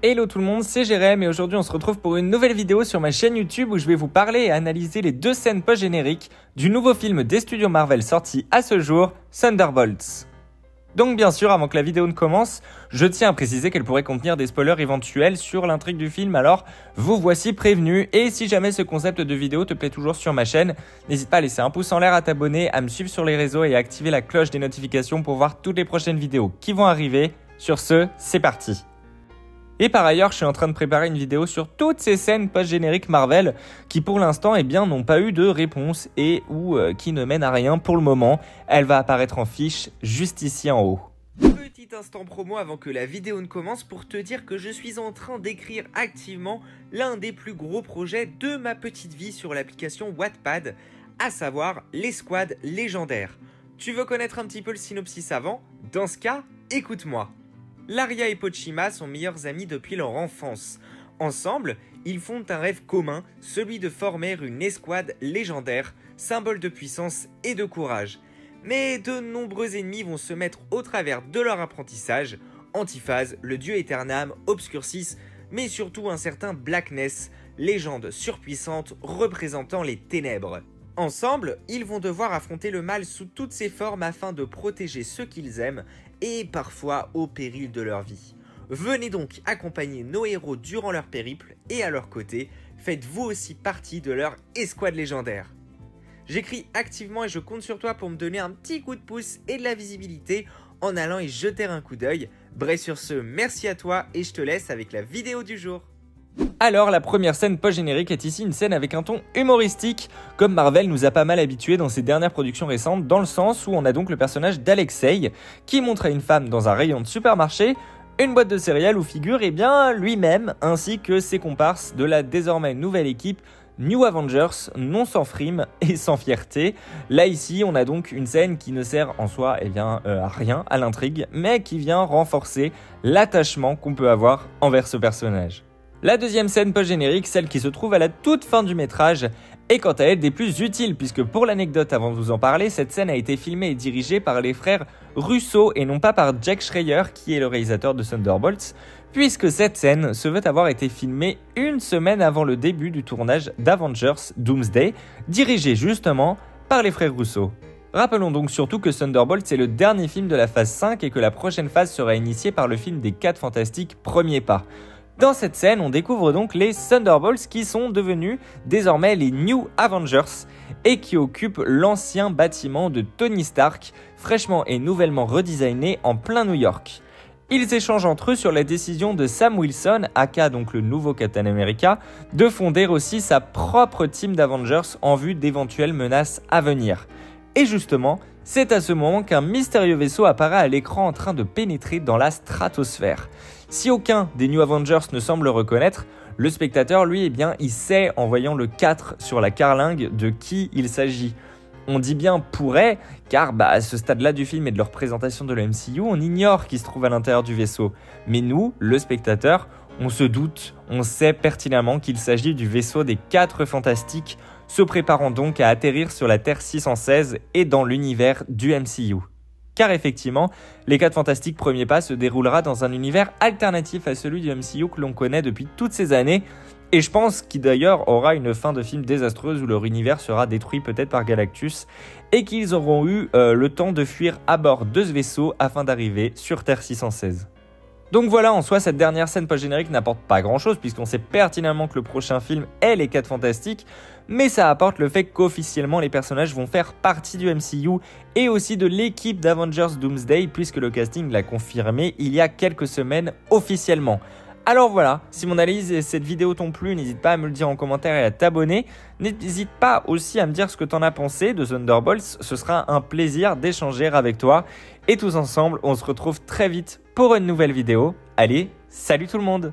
Hello tout le monde, c'est Jérém et aujourd'hui on se retrouve pour une nouvelle vidéo sur ma chaîne YouTube où je vais vous parler et analyser les deux scènes post-génériques du nouveau film des studios Marvel sorti à ce jour, Thunderbolts. Donc bien sûr, avant que la vidéo ne commence, je tiens à préciser qu'elle pourrait contenir des spoilers éventuels sur l'intrigue du film, alors vous voici prévenu. Et si jamais ce concept de vidéo te plaît toujours sur ma chaîne, n'hésite pas à laisser un pouce en l'air, à t'abonner, à me suivre sur les réseaux et à activer la cloche des notifications pour voir toutes les prochaines vidéos qui vont arriver. Sur ce, c'est parti. Et par ailleurs, je suis en train de préparer une vidéo sur toutes ces scènes post-génériques Marvel qui pour l'instant n'ont pas eu de réponse et ou qui ne mènent à rien pour le moment. Elle va apparaître en fiche juste ici en haut. Petit instant promo avant que la vidéo ne commence pour te dire que je suis en train d'écrire activement l'un des plus gros projets de ma petite vie sur l'application Wattpad, à savoir l'Escouade légendaire. Tu veux connaître un petit peu le synopsis avant? Dans ce cas, écoute-moi. Laria et Pochima sont meilleurs amis depuis leur enfance. Ensemble, ils font un rêve commun, celui de former une escouade légendaire, symbole de puissance et de courage. Mais de nombreux ennemis vont se mettre au travers de leur apprentissage. Antiphase, le dieu Aeternam, Obscurcis, mais surtout un certain Blackness, légende surpuissante représentant les ténèbres. Ensemble, ils vont devoir affronter le mal sous toutes ses formes afin de protéger ceux qu'ils aiment et parfois au péril de leur vie. Venez donc accompagner nos héros durant leur périple et à leur côté, faites-vous aussi partie de leur escouade légendaire. J'écris activement et je compte sur toi pour me donner un petit coup de pouce et de la visibilité en allant y jeter un coup d'œil. Bref, sur ce, merci à toi et je te laisse avec la vidéo du jour. Alors la première scène post-générique est ici une scène avec un ton humoristique, comme Marvel nous a pas mal habitués dans ses dernières productions récentes, dans le sens où on a donc le personnage d'Alexei qui montre à une femme dans un rayon de supermarché une boîte de céréales où figure lui-même ainsi que ses comparses de la désormais nouvelle équipe New Avengers, non sans frime et sans fierté. Là ici on a donc une scène qui ne sert en soi à rien à l'intrigue, mais qui vient renforcer l'attachement qu'on peut avoir envers ce personnage. La deuxième scène post-générique, celle qui se trouve à la toute fin du métrage, est quant à elle des plus utiles puisque pour l'anecdote avant de vous en parler, cette scène a été filmée et dirigée par les frères Russo et non pas par Jack Schreier qui est le réalisateur de Thunderbolts, puisque cette scène se veut avoir été filmée une semaine avant le début du tournage d'Avengers Doomsday, dirigé justement par les frères Russo. Rappelons donc surtout que Thunderbolts est le dernier film de la phase 5 et que la prochaine phase sera initiée par le film des 4 Fantastiques Premier Pas. Dans cette scène, on découvre donc les Thunderbolts qui sont devenus désormais les New Avengers et qui occupent l'ancien bâtiment de Tony Stark, fraîchement et nouvellement redesigné en plein New York. Ils échangent entre eux sur la décision de Sam Wilson, aka donc le nouveau Captain America, de fonder aussi sa propre team d'Avengers en vue d'éventuelles menaces à venir. Et justement, c'est à ce moment qu'un mystérieux vaisseau apparaît à l'écran en train de pénétrer dans la stratosphère. Si aucun des New Avengers ne semble le reconnaître, le spectateur, lui, il sait en voyant le 4 sur la carlingue de qui il s'agit. On dit bien pourrait, car à ce stade-là du film et de leur présentation de la MCU, on ignore qui se trouve à l'intérieur du vaisseau. Mais nous, le spectateur, on se doute, on sait pertinemment qu'il s'agit du vaisseau des 4 Fantastiques, se préparant donc à atterrir sur la Terre 616 et dans l'univers du MCU. Car effectivement, les 4 Fantastiques Premier Pas se déroulera dans un univers alternatif à celui du MCU que l'on connaît depuis toutes ces années, et je pense qu'il d'ailleurs aura une fin de film désastreuse où leur univers sera détruit peut-être par Galactus, et qu'ils auront eu le temps de fuir à bord de ce vaisseau afin d'arriver sur Terre 616. Donc voilà, en soi, cette dernière scène post-générique n'apporte pas grand-chose puisqu'on sait pertinemment que le prochain film est les 4 Fantastiques, mais ça apporte le fait qu'officiellement les personnages vont faire partie du MCU et aussi de l'équipe d'Avengers Doomsday puisque le casting l'a confirmé il y a quelques semaines officiellement. Alors voilà, si mon analyse et cette vidéo t'ont plu, n'hésite pas à me le dire en commentaire et à t'abonner. N'hésite pas aussi à me dire ce que t'en as pensé de Thunderbolts, ce sera un plaisir d'échanger avec toi. Et tous ensemble, on se retrouve très vite pour une nouvelle vidéo. Allez, salut tout le monde!